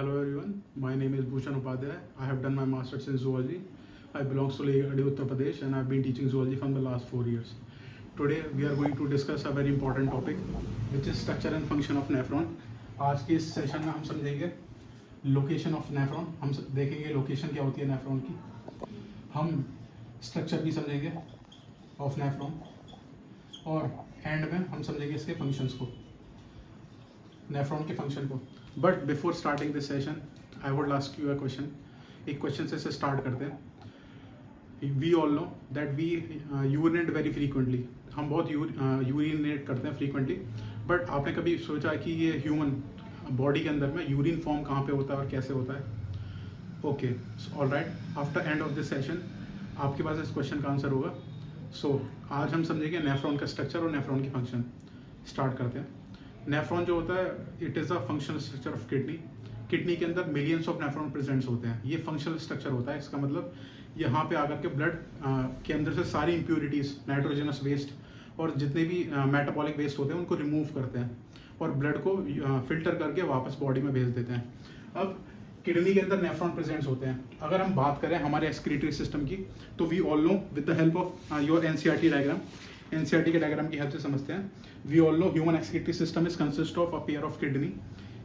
Hello everyone, my name is Bhushan Upadhyay. I have done my master's in zoology. I belong to Adi, Uttar Pradesh and I have been teaching zoology from the last 4 years. Today we are going to discuss a very important topic which is structure and function of nephron. आज के इस session में हम समझेंगे location of nephron, हम देखेंगे location क्या होती है नेफ्रॉन की, हम स्ट्रक्चर भी समझेंगे ऑफ नेफ्रॉन और एंड में हम समझेंगे इसके फंक्शंस को, नेफ्रॉन के फंक्शन को. But before starting this session I would ask you a question. एक क्वेश्चन से स्टार्ट करते हैं. We all know that we urinate very frequently. हम बहुत यूरिनेट करते हैं फ्रीक्वेंटली. बट आपने कभी सोचा कि ये ह्यूमन बॉडी के अंदर में यूरिन फॉर्म कहाँ पे होता है और कैसे होता है? Okay, all right. After end of this session आपके पास इस क्वेश्चन का आंसर होगा. सो आज हम समझेंगे नेफ्रॉन का स्ट्रक्चर और नेफ्रॉन की फंक्शन. स्टार्ट करते हैं. नेफ्रॉन जो होता है it is a functional structure of kidney. Kidney के अंदर मिलियंस ऑफ नेफ्रॉन प्रेजेंट्स होते हैं. ये फंक्शनल स्ट्रक्चर होता है. इसका मतलब यहाँ पे आकर के ब्लड के अंदर से सारी इम्प्यूरिटीज़, नाइट्रोजनस वेस्ट और जितने भी मेटाबॉलिक वेस्ट होते हैं उनको रिमूव करते हैं और ब्लड को फिल्टर करके वापस बॉडी में भेज देते हैं. अब किडनी के अंदर नेफ्रॉन प्रेजेंट्स होते हैं. अगर हम बात करें हमारे एक्सक्रीटरी सिस्टम की तो we all know with the help of your NCERT diagram, NCERT के डायग्राम की हेल्प से समझते हैं. We all know human excretory system is consist of a pair of kidney.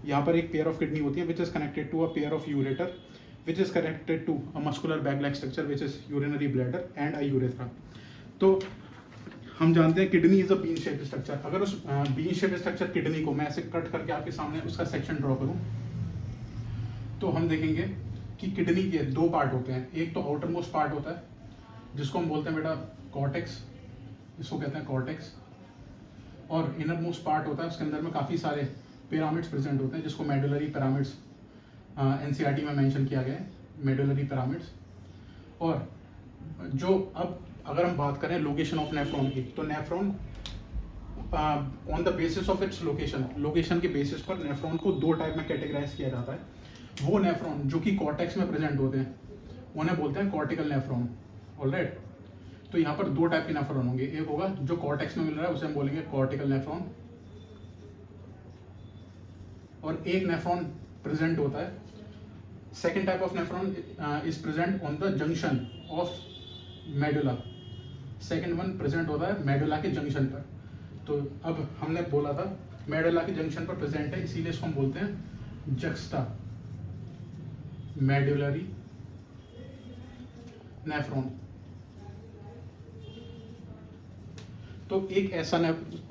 यहाँ पर एक पेयर ऑफ किडनी होती है which is connected to a pair of ureter which is connected to a muscular bag like structure which is urinary bladder and a urethra. तो हम जानते हैं kidney is a bean shape structure. अगर उस bean shape structure kidney को मैं ऐसे cut करके आपके सामने उसका सेक्शन ड्रॉ करूं तो हम देखेंगे कि किडनी के दो पार्ट होते हैं. एक तो आउटर मोस्ट पार्ट होता है जिसको हम बोलते हैं बेटा कॉर्टेक्स, इसको कहते हैं कॉर्टेक्स. और इनर मोस्ट पार्ट होता है, उसके अंदर में काफ़ी सारे पिरामिड्स प्रेजेंट होते हैं जिसको मेडुलरी पिरामिड्स एनसीईआरटी में मेंशन किया गया है, मेडुलरी पिरामिड्स. और जो अब अगर हम बात करें लोकेशन ऑफ नेफ्रॉन की तो nephron on the basis of its location के बेसिस पर नेफ्रॉन को दो टाइप में कैटेगराइज किया जाता है. वो नेफ्रॉन जो कि कॉर्टेक्स में प्रेजेंट होते हैं उन्हें बोलते हैं कॉर्टिकल नेफ्रॉन. ऑलराइट. तो यहाँ पर दो टाइप के नेफ्रॉन होंगे. एक होगा जो कॉर्टेक्स में मिल रहा है उसे हम बोलेंगे कॉर्टिकल नेफ्रॉन, और एक नेफ्रॉन प्रेजेंट होता है, second type of nephron is present on the junction of medulla. Second one present होता है मेडुला के जंक्शन पर. तो अब हमने बोला था मेडुला के जंक्शन पर प्रेजेंट है, इसीलिए इसको हम बोलते हैं जक्स्टा मेडुलरी नेफ्रॉन. तो एक ऐसा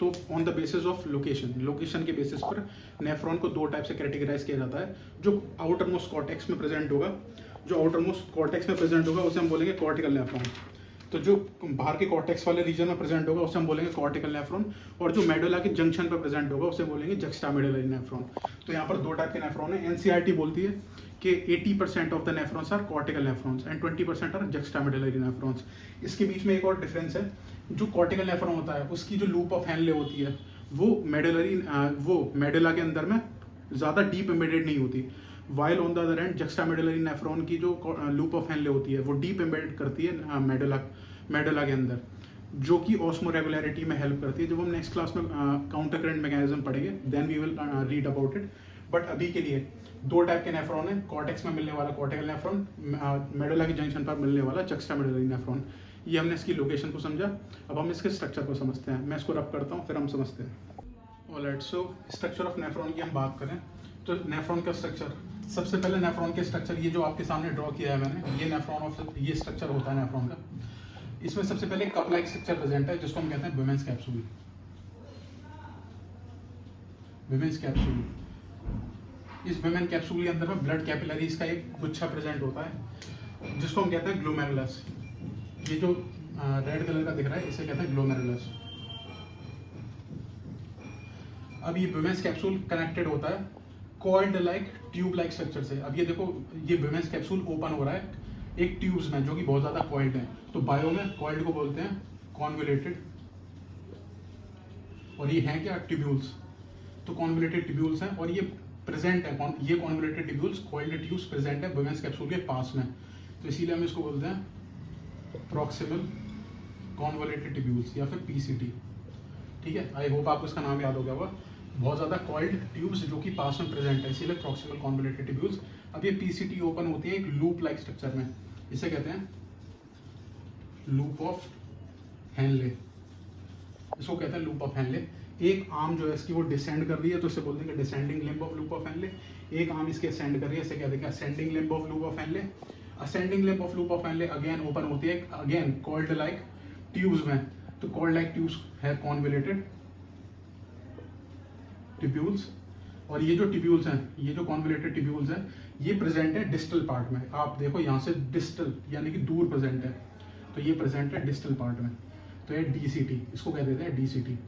तो on the basis of location के बेसिस पर नेफ्रॉन को दो टाइप से कैटेगराइज किया जाता है. जो आउटर मोस्ट कॉर्टेक्स में प्रेजेंट होगा, उसे हम बोलेंगे कॉर्टिकल नेफ्रॉन. तो जो बाहर के कॉर्टेक्स वाले रीजन में प्रेजेंट होगा उसे हम बोलेंगे कॉर्टिकल नेफ्रॉन, और जो मेडुला के जंक्शन पर प्रेजेंट होगा उसे बोलेंगे जक्स्टामेडुलरी नेफ्रॉन. तो यहाँ पर दो टाइप के नेफ्रॉन है. एनसीईआरटी बोलती है कि 80% of the nephrons are cortical nephrons and 20% are juxtamedullary nephrons. इसके बीच में एक और डिफरेंस है. जो कॉर्टिकल नेफ्रॉन होता है उसकी जो लूप ऑफ हेनले होती है वो मेडुला के अंदर में ज़्यादा डीप एम्बेडेड नहीं होती. While on the other end juxtamedullary nephron की जो लूप ऑफ हेनले होती है वो डीप एम्बेडेड करती है मेडुला के अंदर, जो कि ऑस्मो रेगुलरिटी में हेल्प करती है. जब हम नेक्स्ट क्लास में काउंटर करंट मैकेनिज्म पढ़ेंगे then we will read about it. But अभी के लिए दो टाइप के नेफ्रॉन है. कॉर्टेक्स में मिलने वाला कॉर्टिकल नेफ्रॉन, मेडुला के जंक्शन पर मिलने वाला जक्स्टामेडुलरी नेफ्रॉन. ये हमने इसकी लोकेशन को समझा. अब हम इसके स्ट्रक्चर को समझते हैं. मैं इसको रब करता हूँ फिर हम समझते हैं. Alright. So structure of nephron की हम बात करें तो नेफ्रॉन का स्ट्रक्चर, सबसे पहले नेफ्रॉन के स्ट्रक्चर ये जो आपके सामने ड्रॉ किया है मैंने, ये स्ट्रक्चर होता है नेफ्रॉन का. इसमें सबसे पहले कप लाइक स्ट्रक्चर प्रेजेंट है जिसको हम कहते हैं वुमेन्स कैप्सूल. इस वुमेन कैप्सूल के अंदर में ब्लड कैपिलरीज का एक गुच्छा प्रेजेंट होता है जिसको हम कहते हैं ग्लोमेरुलस. ये जो रेड कलर का दिख रहा है इसे कहते हैं ग्लोमेरुलस. अब ये वुमेन्स कैप्सूल कनेक्टेड होता है coiled like tube like structure से. अब ये देखो ये वुमेन्स कैप्सूल ओपन हो रहा है एक ट्यूब्स में जो कि बहुत ज्यादा कॉइल्ड है. तो बायो में कॉइल्ड को बोलते हैं कॉन्वोल्यूटेड, और ये हैं क्या ट्यूब्यूल्स. तो कॉन्वोल्यूटेड ट्यूब्यूल्स हैं और ये प्रेजेंट है, ये convoluted tubules coiled tubes present है वुमेन्स कैप्सूल के पास में. तो इसीलिए हम इसको बोलते हैं प्रॉक्सिमल कॉन्वोल्यूटेड ट्यूब्यूल्स या फिर पीसीटी. ठीक है, आई होप आपको इसका नाम याद हो गया होगा. बहुत ज़्यादा कॉइल्ड ट्यूब्स जो कि पास में प्रेजेंट है, इसीलिए प्रॉक्सिमल कॉन्वोल्यूटेड ट्यूब्यूल्स। अब ये पीसीटी ओपन होती है एक लूप लाइक स्ट्रक्चर में, इसे कहते हैं लूप ऑफ हेनले, इसको कहते हैं लूप ऑफ हेनले। एक आर्म जो है इसकी वो डिसेंड कर रही है तो इसे बोल देंगे descending limb of loop of Henley. एक आर्म इसके असेंड कर रही है, इसे कहते हैं ascending limb of loop of Henley. Ascending limb of loop of Henley again open होती है अगेन कॉल्ड लाइक ट्यूब्स में, तो कॉल्ड लाइक ट्यूब्स है कॉन्वोल्यूटेड ट्यूब्यूल्स। और ये जो ट्यूब्यूल्स हैं, ये जो कॉन्वोल्यूटेड ट्यूब्यूल्स हैं, ये प्रेजेंट है डिस्टल पार्ट में। आप देखो यहाँ से डिस्टल यानी कि दूर प्रेजेंट है, तो ये प्रेजेंट है डिस्टल पार्ट में, तो ये डीसीटी, इसको कह देते हैं डीसीटी,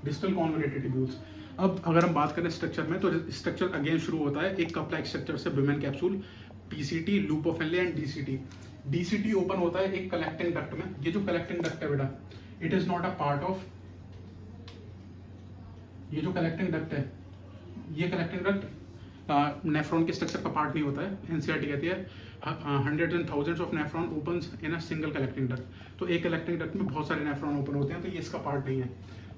डिस्टल कॉन्वोल्यूटेड ट्यूब्यूल्स। अब अगर हम बात करें स्ट्रक्चर में, तो स्ट्रक्चर अगेन शुरू होता है एक कप लाइक स्ट्रक्चर से, Bowman capsule, PCT, loop of Henle and DCT. DCT open होता है एक कलेक्टिंग डक्ट में। ये जो कलेक्टिंग डक्ट है बेटा, it is not a part of, ये जो कलेक्टिंग डक्ट है, ये कलेक्टिंग डक्ट नेफ्रॉन के स्ट्रक्चर का पार्ट नहीं होता है। एनसीईआरटी कहती है hundreds and thousands of nephron opens in a single collecting duct. तो एक कलेक्टिंग डक्ट में बहुत सारे नेफ्रॉन ओपन होते हैं, तो ये इसका पार्ट नहीं है।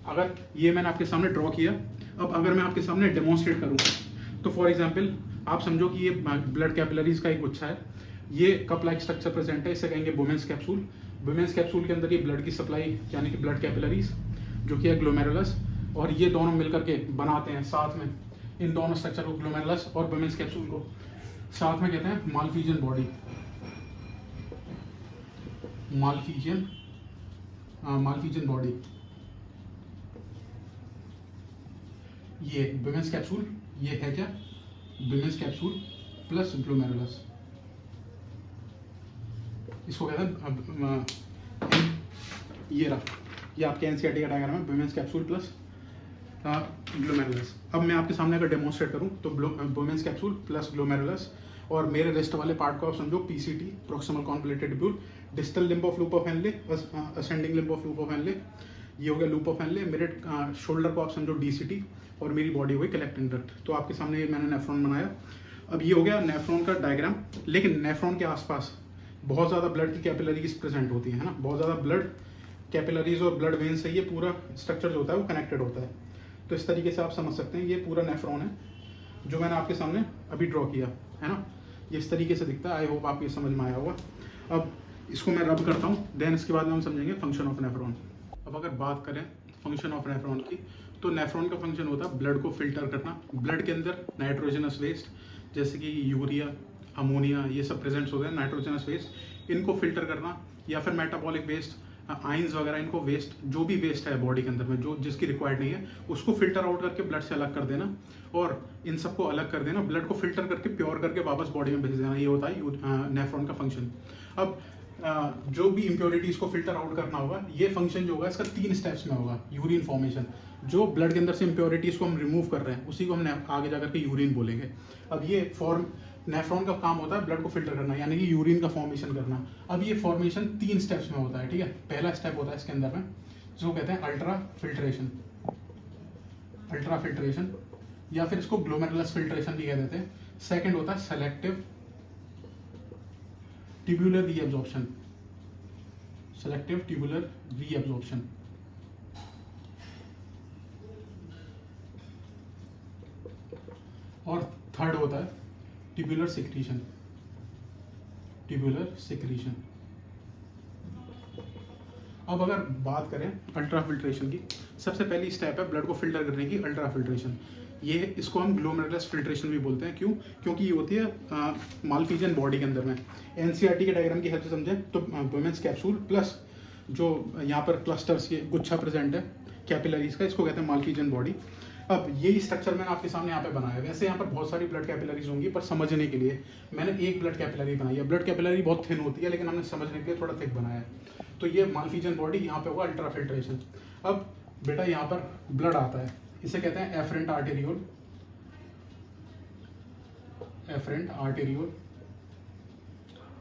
अगर ये मैंने आपके सामने ड्रॉ किया, अब अगर मैं आपके सामने डेमोन्स्ट्रेट करूँ, तो फॉर एग्जाम्पल आप समझो कि ये ब्लड कैपिलरीज का एक गुच्छा है, ये कप लाइक स्ट्रक्चर प्रेजेंट है, इसे कहेंगे वुमेन्स कैप्सूल। वुमेन्स कैप्सूल के अंदर ये ब्लड की सप्लाई यानी कि ब्लड कैपिलरीज जो कि है ग्लोमेरुलस, और ये दोनों मिलकर के बनाते हैं साथ में, इन दोनों स्ट्रक्चर को, ग्लोमेरुलस और वुमेन्स कैप्सूल को साथ में कहते हैं मालफिजियन बॉडी, मालफिजियन बॉडी। ये वुमेन्स कैप्सूल, ये है क्या वुमेन्स कैप्सूल प्लस ग्लोमेरुलस, इसको कहते हैं ये रहा, ये आपके एनसीईआरटी का डायग्राम है, वुमेन्स कैप्सूल प्लस ग्लोमेरुलस। अब मैं आपके सामने अगर डेमोन्स्ट्रेट करूं तो वुमेन्स कैप्सूल प्लस ग्लोमेरुलस, और मेरे रेस्ट वाले पार्ट को आप समझो PCT, proximal convoluted tubule, distal limb of loop of Henley, ascending limb of loop of Henley, ये हो गया लूप ऑफ हेनले। मेरे शोल्डर को आप समझो डीसीटी, और मेरी बॉडी हो गई कलेक्टिंग डक्ट। तो आपके सामने मैंने नेफ्रॉन बनाया। अब ये हो गया नेफ्रॉन का डायग्राम, लेकिन नेफ्रॉन के आसपास बहुत ज़्यादा ब्लड की कैपिलरीज प्रेजेंट होती है ना, बहुत ज़्यादा ब्लड कैपिलरीज और ब्लड वेन से ये पूरा स्ट्रक्चर जो होता है वो कनेक्टेड होता है। तो इस तरीके से आप समझ सकते हैं, ये पूरा नेफ्रॉन है जो मैंने आपके सामने अभी ड्रॉ किया है ना, ये इस तरीके से दिखता है। आई होप आपको ये समझ में आया होगा। अब इसको मैं रब करता हूँ, देन इसके बाद में हम समझेंगे फंक्शन ऑफ नेफ्रॉन। अब अगर बात करें फंक्शन ऑफ नेफ्रॉन की, तो नेफ्रॉन का फंक्शन होता है ब्लड को फिल्टर करना। ब्लड के अंदर नाइट्रोजनस वेस्ट जैसे कि यूरिया, अमोनिया, ये सब प्रेजेंट्स होते हैं, नाइट्रोजनस वेस्ट, इनको फिल्टर करना, या फिर मेटाबॉलिक वेस्ट, आइंस वगैरह, इनको वेस्ट, जो भी वेस्ट है बॉडी के अंदर में जो जिसकी रिक्वायर्ड नहीं है, उसको फिल्टर आउट करके ब्लड से अलग कर देना, और इन सबको अलग कर देना, ब्लड को फिल्टर करके प्योर करके वापस बॉडी में भेज देना। ये होता है नेफ्रॉन का फंक्शन। अब जो भी इम्प्योरिटीज को फिल्टर आउट करना होगा, ये फंक्शन जो होगा इसका 3 स्टेप्स में होगा। यूरिन फॉर्मेशन, जो ब्लड के अंदर से इम्प्योरिटीज को हम रिमूव कर रहे हैं उसी को हम आगे जाकर के यूरिन बोलेंगे। अब ये नेफ्रॉन का काम होता है ब्लड को फिल्टर करना, यानी कि यूरिन का फॉर्मेशन करना। अब ये फॉर्मेशन 3 स्टेप्स में होता है, ठीक है। पहला स्टेप होता है इसके अंदर में जिसको कहते हैं अल्ट्रा फिल्ट्रेशन, या फिर इसको ग्लोमेरुलस फिल्ट्रेशन भी कह देते हैं। सेकंड होता है सेलेक्टिव ट्यूबुलर रीअब्जॉर्प्शन, और थर्ड होता है ट्यूबुलर सिक्रीशन। अब अगर बात करें अल्ट्रा फिल्ट्रेशन की, सबसे पहली स्टेप है ब्लड को फिल्टर करने की, अल्ट्रा फिल्ट्रेशन। ये इसको हम ग्लोमेरुलस फिल्ट्रेशन भी बोलते हैं। क्यों? क्योंकि ये होती है मालफिजियन बॉडी के अंदर में। एनसीईआरटी के डायग्राम की हेल्प से समझें तो वुमेन्स कैप्सूल प्लस जो यहाँ पर क्लस्टर्स, ये गुच्छा प्रेजेंट है कैपिलरीज का, इसको कहते हैं मालफिजियन बॉडी। अब यही स्ट्रक्चर मैंने आपके सामने यहाँ पे बनाया। वैसे यहाँ पर बहुत सारी ब्लड कैपिलरीज होंगी, पर समझने के लिए मैंने एक ब्लड कैपिलरी बनाई है। ब्लड कैपिलरी बहुत थिन होती है, लेकिन हमने समझने के लिए थोड़ा थिक बनाया है। तो ये मालफिजियन बॉडी, यहाँ पे होगा अल्ट्रा फिल्ट्रेशन। अब बेटा यहाँ पर ब्लड आता है, इसे कहते हैं एफरेंट आर्टेरियोल,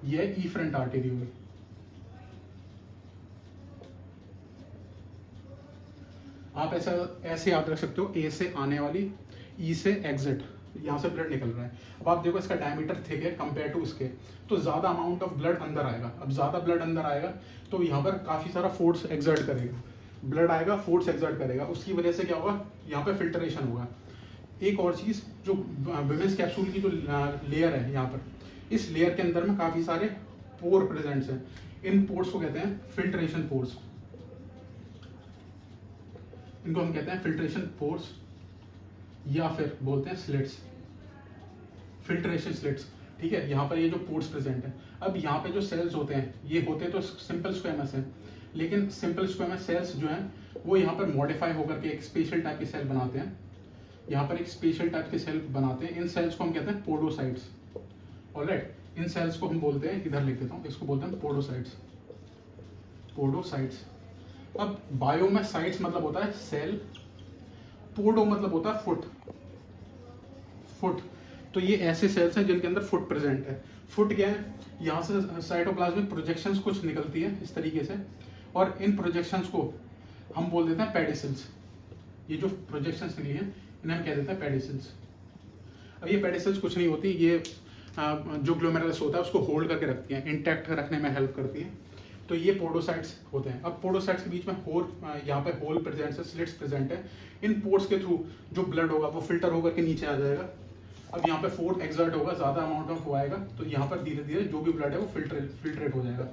ये इफरेंट आर्टेरियोल। आप ऐसे याद रख सकते हो, ए से आने वाली, ई से एग्जिट, यहाँ से ब्लड निकल रहा है। अब आप देखो इसका डायमीटर थिक है कंपेयर टू इसके, तो ज़्यादा अमाउंट ऑफ ब्लड अंदर आएगा। अब ज़्यादा ब्लड अंदर आएगा तो यहाँ पर काफ़ी सारा फोर्स एक्सर्ट करेगा। ब्लड आएगा, फोर्स एक्सर्ट करेगा, उसकी वजह से क्या होगा, यहाँ पे फिल्ट्रेशन होगा। एक और चीज़, जो विमेंस कैप्सूल की जो लेयर है यहाँ पर, इस लेयर के अंदर में काफ़ी सारे पोर प्रेजेंट्स हैं। इन पोर्स को कहते हैं फिल्ट्रेशन पोर्स, इनको हम कहते हैं फिल्ट्रेशन पोर्स या फिर बोलते हैं स्लिट्स, फिल्ट्रेशन स्लिट्स। ठीक है, यहाँ पर ये जो पोर्स प्रेजेंट है। अब यहाँ पे जो सेल्स होते हैं, ये होते तो सिंपल स्क्वेमस हैं, लेकिन सिंपल स्क्वेमस सेल्स जो हैं वो यहाँ पर मॉडिफाई होकर के एक स्पेशल टाइप की सेल बनाते हैं। यहाँ पर एक स्पेशल टाइप की सेल बनाते हैं। इन सेल्स को हम कहते हैं पोडोसाइट्स। ऑलराइट, इन सेल्स को हम बोलते हैं, इधर लिख देता हूँ, इसको बोलते हैं पोडोसाइट्स, पोडोसाइट्स। अब बायो में साइट्स मतलब होता है सेल, पोडो मतलब होता है फुट, फुट। तो ये ऐसे सेल्स हैं जिनके अंदर फुट प्रेजेंट है। फुट क्या है, यहाँ से साइटोप्लाज्मिक प्रोजेक्शंस कुछ निकलती है इस तरीके से, और इन प्रोजेक्शंस को हम बोल देते हैं पेडिसल्स। ये जो प्रोजेक्शंस निकली हैं इन्हें हम कह देते हैं पेडिसल्स। अब ये पेडिसल्स कुछ नहीं होती, ये जो ग्लोमेरुलस होता है उसको होल्ड करके रखती हैं, इंटैक्ट रखने में हेल्प करती हैं। तो ये पोडोसाइट्स होते हैं। अब पोडोसाइट्स के बीच में यहाँ पे होल प्रेजेंट है, स्लिट्स प्रेजेंट है। इन पोर्स के थ्रू जो ब्लड होगा वो फिल्टर होकर के नीचे आ जाएगा। अब यहाँ पे फोर्स एक्सर्ट होगा, ज़्यादा अमाउंट ऑफ आएगा, तो यहाँ पर धीरे धीरे जो भी ब्लड है वो फिल्ट्रेट हो जाएगा।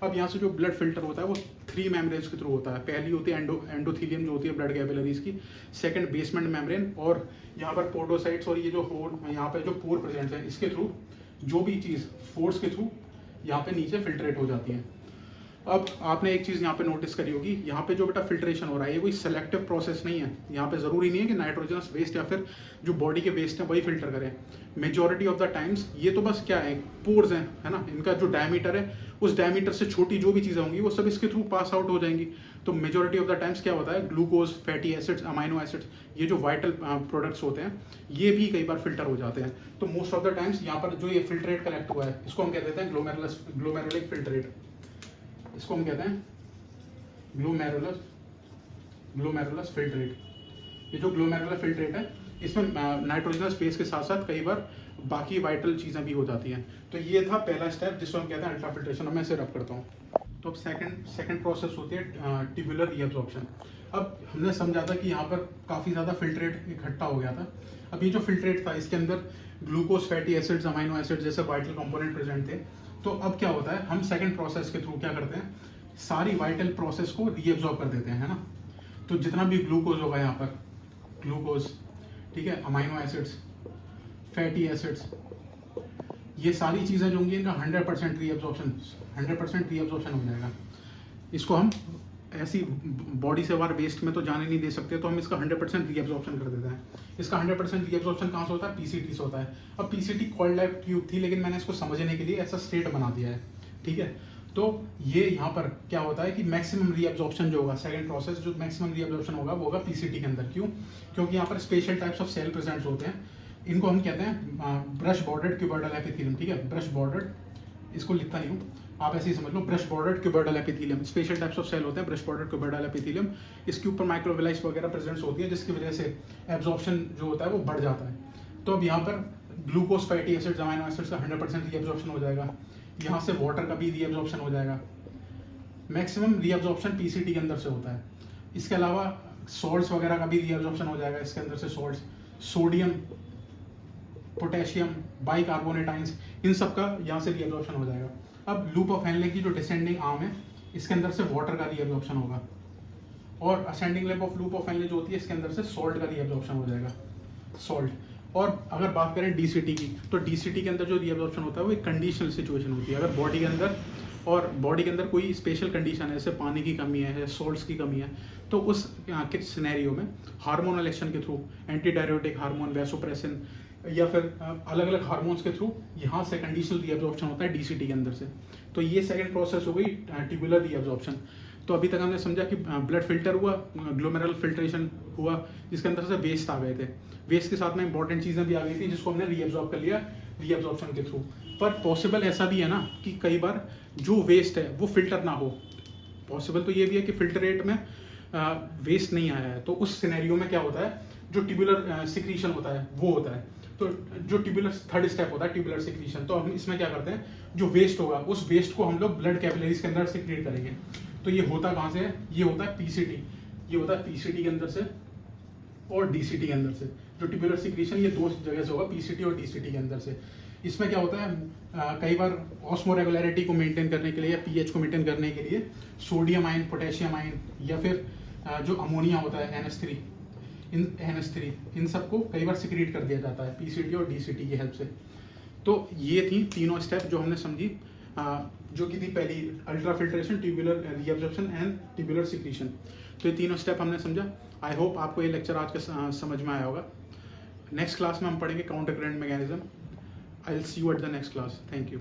अब यहाँ से जो ब्लड फिल्टर होता है वो 3 मेम्ब्रेन्स के थ्रू होता है। पहली होती है एंडोथीलियम, जो होती है ब्लड कैपिलरीज की। सेकंड बेसमेंट मेम्ब्रेन, और यहाँ पर पोडोसाइट्स और ये जो होल यहाँ पे जो पोर प्रेजेंट है, इसके थ्रू जो भी चीज़ फोर्स के थ्रू यहाँ पे नीचे फिल्ट्रेट हो जाती है। अब आपने एक चीज़ यहाँ पे नोटिस करी होगी, यहाँ पे जो बेटा फिल्ट्रेशन हो रहा है ये कोई सेलेक्टिव प्रोसेस नहीं है। यहाँ पे ज़रूरी नहीं है कि नाइट्रोजनस वेस्ट या फिर जो बॉडी के वेस्ट है वही फिल्टर करें। मेजॉरिटी ऑफ द टाइम्स ये तो बस क्या है, पोर्स हैं, है ना, इनका जो डायमीटर है उस डायमीटर से छोटी जो भी चीज़ें होंगी वो सब इसके थ्रू पास आउट हो जाएंगी। तो मेजॉरिटी ऑफ द टाइम्स क्या होता है, glucose, fatty acids, amino acids, ये जो वाइटल प्रोडक्ट्स होते हैं ये भी कई बार फिल्टर हो जाते हैं। तो मोस्ट ऑफ द टाइम्स यहाँ पर जो ये फिल्ट्रेट कलेक्ट हुआ है इसको हम कह देते हैं ग्लोमेरुलिक फिल्ट्रेट। इसको हम कहते हैं ग्लोमेरुलस फिल्ट्रेट। ये जो ग्लोमेरुलर फिल्ट्रेट है इसमें नाइट्रोजनस स्पेस के साथ साथ कई बार बाकी वाइटल चीज़ें भी हो जाती हैं। तो ये था पहला स्टेप जिसको हम कहते हैं अल्ट्राफिल्ट्रेशन। अब मैं इसे रब करता हूँ। तो अब सेकंड प्रोसेस होती है ट्यूबुलर रीअब्जॉर्प्शन। अब हमने समझा था कि यहाँ पर काफ़ी ज़्यादा फिल्ट्रेट इकट्ठा हो गया था। अब ये जो फिल्ट्रेट था इसके अंदर glucose, fatty acids, amino acids जैसे वाइटल कंपोनेंट प्रेजेंट थे। तो अब क्या होता है, हम सेकंड प्रोसेस के थ्रू क्या करते हैं, सारी वाइटल प्रोसेस को रीअब्जॉर्ब कर देते हैं, है ना। तो जितना भी ग्लूकोज होगा यहाँ पर, ग्लूकोज, ठीक है, अमाइनो एसिड्स, फैटी एसिड्स, ये सारी चीज़ें जो होंगी इनका 100% रीअब्जॉर्प्शन हो जाएगा। इसको हम ऐसी बॉडी से बाहर वेस्ट में तो जाने नहीं दे सकते, तो हम इसका 100% रीअब्जॉर्प्शन कर देते हैं। इसका 100% रीअब्जॉर्प्शन कहाँ से होता है, पीसीटी से होता है। अब पीसीटी कॉल्ड लाइफ ट्यूब थी, लेकिन मैंने इसको समझने के लिए ऐसा स्टेट बना दिया है, ठीक है। तो ये यहाँ पर क्या होता है कि मैक्सिमम रीअब्जॉर्प्शन जो होगा, सेकंड प्रोसेस जो मैक्सिमम रीअब्जॉर्प्शन होगा वो होगा पीसीटी के अंदर। क्यों? क्योंकि यहाँ पर special types of cell present होते हैं। इनको हम कहते हैं ब्रश बॉर्डर्ड क्यूबोइडल एपिथेलियम, ठीक है। ब्रश बॉर्डर्ड, इसको लिखता नहीं हूँ, आप ऐसे ही समझ लो, brush bordered cuboidal epithelium. Special types of cell होते हैं ब्रश बॉर्डर्ड क्यूबोइडल एपिथेलियम। इसके ऊपर माइक्रोविलाइस वगैरह प्रेजेंस होती है, जिसकी वजह से एब्जॉर्प्शन जो होता है वो बढ़ जाता है। तो अब यहाँ पर glucose, fatty acids, amino acids का 100% रीअब्जॉर्प्शन हो जाएगा। यहाँ से वाटर का भी रीअब्जॉर्प्शन हो जाएगा। मैक्सिमम रीअब्जॉर्प्शन पीसीटी के अंदर से होता है। इसके अलावा सॉल्ट्स वगैरह का भी रीअब्जॉर्प्शन हो जाएगा इसके अंदर से। Salts, sodium, potassium, bicarbonate ions, इन सब का यहाँ से रीअब्जॉर्प्शन हो जाएगा। अब लूप ऑफ हेनले की जो डिसेंडिंग आर्म है इसके अंदर से वाटर का रीअब्जॉर्प्शन होगा, और ascending leg of loop of Henley जो होती है इसके अंदर से सॉल्ट का रीअब्जॉर्प्शन हो जाएगा, सॉल्ट। और अगर बात करें डीसीटी की, तो डीसीटी के अंदर जो रीअब्जॉर्प्शन होता है वो एक कंडीशनल सिचुएशन होती है। अगर बॉडी के अंदर कोई स्पेशल कंडीशन है, जैसे पानी की कमी है, सॉल्ट्स की कमी है, तो उस के सिनेरियो में हार्मोनल एक्शन के through, anti diuretic hormone, vasopressin, या फिर अलग अलग हार्मोन्स के थ्रू यहाँ से कंडीशनल रीअब्जॉर्प्शन होता है डीसीटी के अंदर से। तो ये सेकंड प्रोसेस हो गई ट्यूबुलर रीअब्जॉर्प्शन। तो अभी तक हमने समझा कि ब्लड फिल्टर हुआ, ग्लोमेरुलर फिल्ट्रेशन हुआ, जिसके अंदर से वेस्ट आ गए थे। वेस्ट के साथ में इंपॉर्टेंट चीज़ें भी आ गई थी जिसको हमने रीअब्जॉर्ब कर लिया रीअब्जॉर्प्शन के थ्रू। पर पॉसिबल ऐसा भी है ना कि कई बार जो वेस्ट है वो फिल्टर ना हो। पॉसिबल तो ये भी है कि फिल्टरेट में वेस्ट नहीं आया है, तो उस सिनेरियो में क्या होता है, जो ट्यूबुलर सिक्रीशन होता है वो होता है। तो जो ट्यूबुलर थर्ड स्टेप होता है ट्यूबुलर सिक्रीशन, तो हम इसमें क्या करते हैं, जो वेस्ट होगा उस वेस्ट को हम लोग ब्लड कैपिलरीज के अंदर सिक्रीट करेंगे। तो ये होता कहाँ से है, ये होता है पीसीटी, ये होता है पीसीटी के अंदर से और डीसीटी के अंदर से। जो ट्यूबुलर सिक्रीशन ये दो जगह से होगा, पीसीटी और डीसीटी के अंदर से। इसमें क्या होता है, कई बार ऑस्मोरेगुलरिटी को मेंटेन करने के लिए या पीएच को मेंटेन करने के लिए सोडियम आयन, पोटेशियम आयन या फिर जो अमोनिया होता है NH3 इन सबको कई बार सिक्रीट कर दिया जाता है पीसीटी और डीसीटी की हेल्प से। तो ये थी तीनों स्टेप जो हमने समझी, जो कि थी पहली ultra filtration, tubular reabsorption and tubular secretion. तो ये तीनों स्टेप हमने समझा। आई होप आपको ये लेक्चर आज के समझ में आया होगा। नेक्स्ट क्लास में हम पढ़ेंगे counter current mechanism. I will see you at the next class. Thank you.